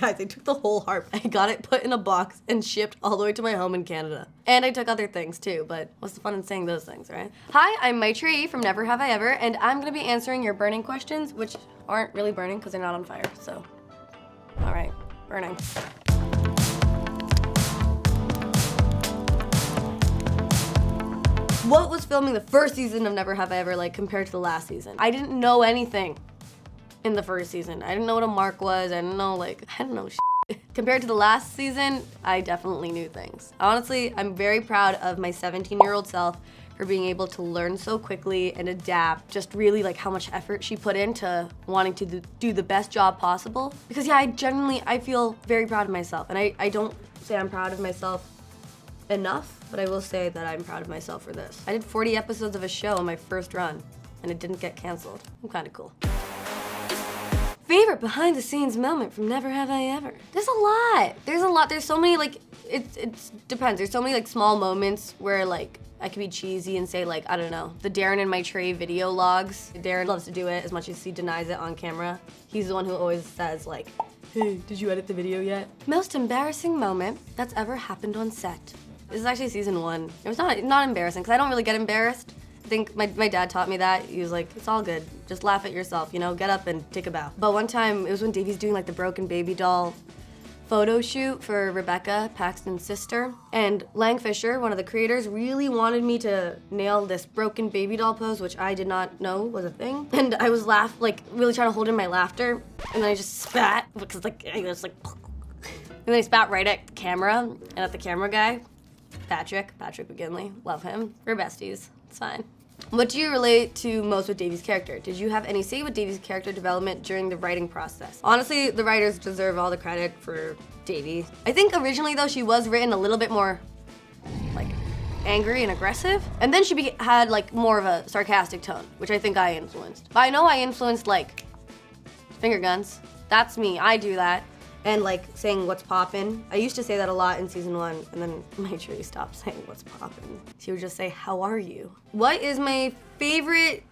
Guys, I took the whole harp. I got it put in a box and shipped all the way to my home in Canada. And I took other things too, but what's the fun in saying those things, right? Hi, I'm Maitreyi from Never Have I Ever, and I'm gonna be answering your burning questions, which aren't really burning because they're not on fire, so. All right, burning. What was filming the first season of Never Have I Ever like compared to the last season? I didn't know anything in the first season. I didn't know what a mark was. I didn't know shit. Compared to the last season, I definitely knew things. Honestly, I'm very proud of my 17-year-old self for being able to learn so quickly and adapt, just really like how much effort she put into wanting to do the best job possible. Because yeah, I feel very proud of myself. And I don't say I'm proud of myself enough, but I will say that I'm proud of myself for this. I did 40 episodes of a show in my first run, and it didn't get canceled. I'm kinda cool. Favorite behind the scenes moment from Never Have I Ever? There's a lot. There's so many like, it depends. There's so many like small moments where like, I can be cheesy and say like, I don't know, the Darren and Maitreyi video logs. Darren loves to do it as much as he denies it on camera. He's the one who always says like, hey, did you edit the video yet? Most embarrassing moment that's ever happened on set. This is actually season 1. It was not embarrassing, because I don't really get embarrassed. I think my dad taught me that. He was like, it's all good. Just laugh at yourself, you know, get up and take a bow. But one time, it was when Davey's doing like the broken baby doll photo shoot for Rebecca, Paxton's sister. And Lang Fisher, one of the creators, really wanted me to nail this broken baby doll pose, which I did not know was a thing. And I was really trying to hold in my laughter. And then I just spat, because like, I was like, and then I spat right at the camera and at the camera guy. Patrick McGinley, love him. We're besties, it's fine. What do you relate to most with Davey's character? Did you have any say with Davey's character development during the writing process? Honestly, the writers deserve all the credit for Davey. I think originally though, she was written a little bit more like angry and aggressive. And then she had like more of a sarcastic tone, which I think I influenced. But I know I influenced like finger guns. That's me, I do that. And like saying what's poppin'. I used to say that a lot in season 1, and then Maitreyi stopped saying what's poppin'. She would just say, how are you? What is my favorite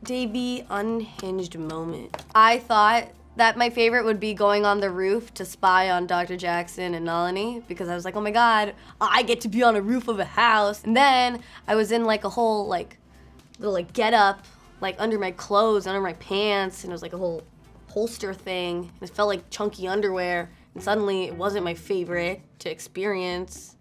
Davey unhinged moment? I thought that my favorite would be going on the roof to spy on Dr. Jackson and Nalini, because I was like, oh my God, I get to be on a roof of a house. And then I was in like a whole like little like get up, like under my clothes, under my pants, and it was like a whole holster thing, and it felt like chunky underwear, and suddenly it wasn't my favorite to experience.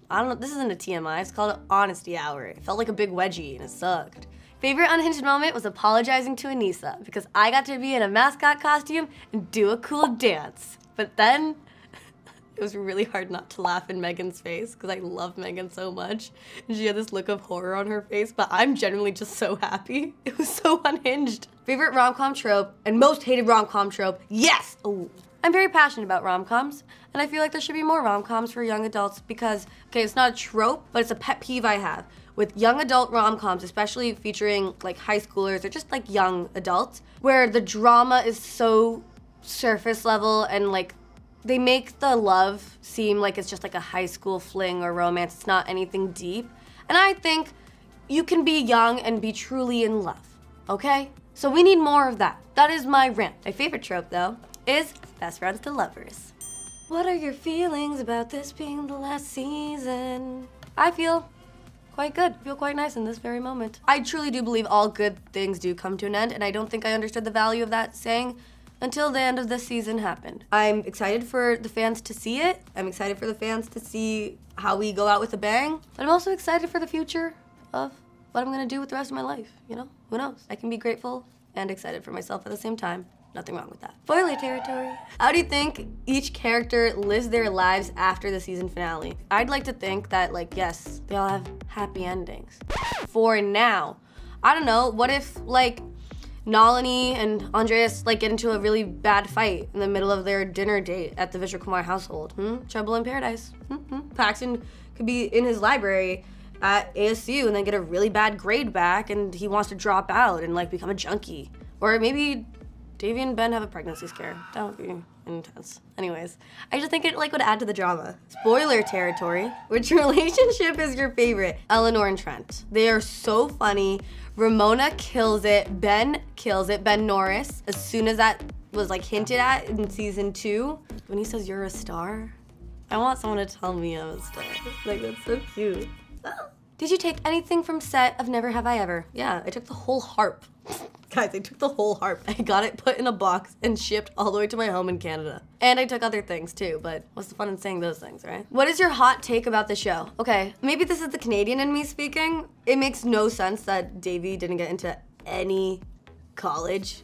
I don't know, this isn't a TMI, it's called an honesty hour. It felt like a big wedgie, and it sucked. Favorite unhinged moment was apologizing to Anissa, because I got to be in a mascot costume and do a cool dance. But then, it was really hard not to laugh in Megan's face, because I love Megan so much, and she had this look of horror on her face, but I'm genuinely just so happy. It was so unhinged. Favorite rom-com trope, and most hated rom-com trope, yes! Ooh. I'm very passionate about rom-coms, and I feel like there should be more rom-coms for young adults because, okay, it's not a trope, but it's a pet peeve I have with young adult rom-coms, especially featuring like high schoolers or just like young adults, where the drama is so surface level and like they make the love seem like it's just like a high school fling or romance. It's not anything deep. And I think you can be young and be truly in love, okay? So we need more of that. That is my rant. My favorite trope though is best friends to lovers. What are your feelings about this being the last season? I feel quite good. I feel quite nice in this very moment. I truly do believe all good things do come to an end, and I don't think I understood the value of that saying until the end of this season happened. I'm excited for the fans to see it. I'm excited for the fans to see how we go out with a bang. But I'm also excited for the future of what I'm gonna do with the rest of my life, you know? Who knows? I can be grateful and excited for myself at the same time. Nothing wrong with that. Spoiler territory. How do you think each character lives their lives after the season finale? I'd like to think that, like, yes, they all have happy endings. For now. I don't know, what if, like, Nalini and Andreas like get into a really bad fight in the middle of their dinner date at the Vishwakumar household? Trouble in paradise. Paxton could be in his library at ASU and then get a really bad grade back and he wants to drop out and like become a junkie. Or maybe Davey and Ben have a pregnancy scare. That would be intense. Anyways, I just think it like would add to the drama. Spoiler territory. Which relationship is your favorite? Eleanor and Trent. They are so funny. Ramona kills it. Ben kills it. Ben Norris. As soon as that was like hinted at in season 2, when he says you're a star, I want someone to tell me I'm a star. Like, that's so cute. Did you take anything from set of Never Have I Ever? Yeah, I took the whole harp. Guys, I took the whole harp. I got it put in a box and shipped all the way to my home in Canada. And I took other things too, but what's the fun in saying those things, right? What is your hot take about the show? Okay, maybe this is the Canadian in me speaking. It makes no sense that Davy didn't get into any college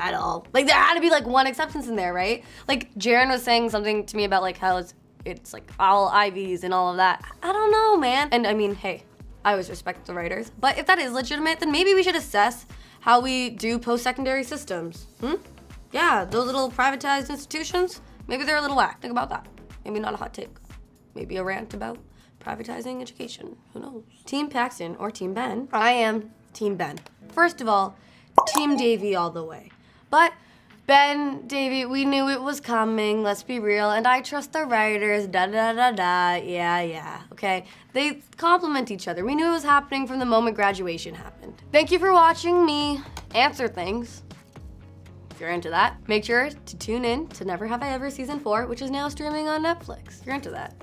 at all. Like, there had to be like one acceptance in there, right? Like, Jaren was saying something to me about like how it's like all Ivies and all of that. I don't know, man. And I mean, hey, I always respect the writers, but if that is legitimate, then maybe we should assess how we do post-secondary systems. Yeah, those little privatized institutions, maybe they're a little whack. Think about that. Maybe not a hot take. Maybe a rant about privatizing education. Who knows? Team Paxton or Team Ben? I am Team Ben. First of all, Team Davy all the way. But Ben, Davy, we knew it was coming, let's be real, and I trust the writers, yeah, okay? They complement each other. We knew it was happening from the moment graduation happened. Thank you for watching me answer things. If you're into that, make sure to tune in to Never Have I Ever Season 4, which is now streaming on Netflix. If you're into that.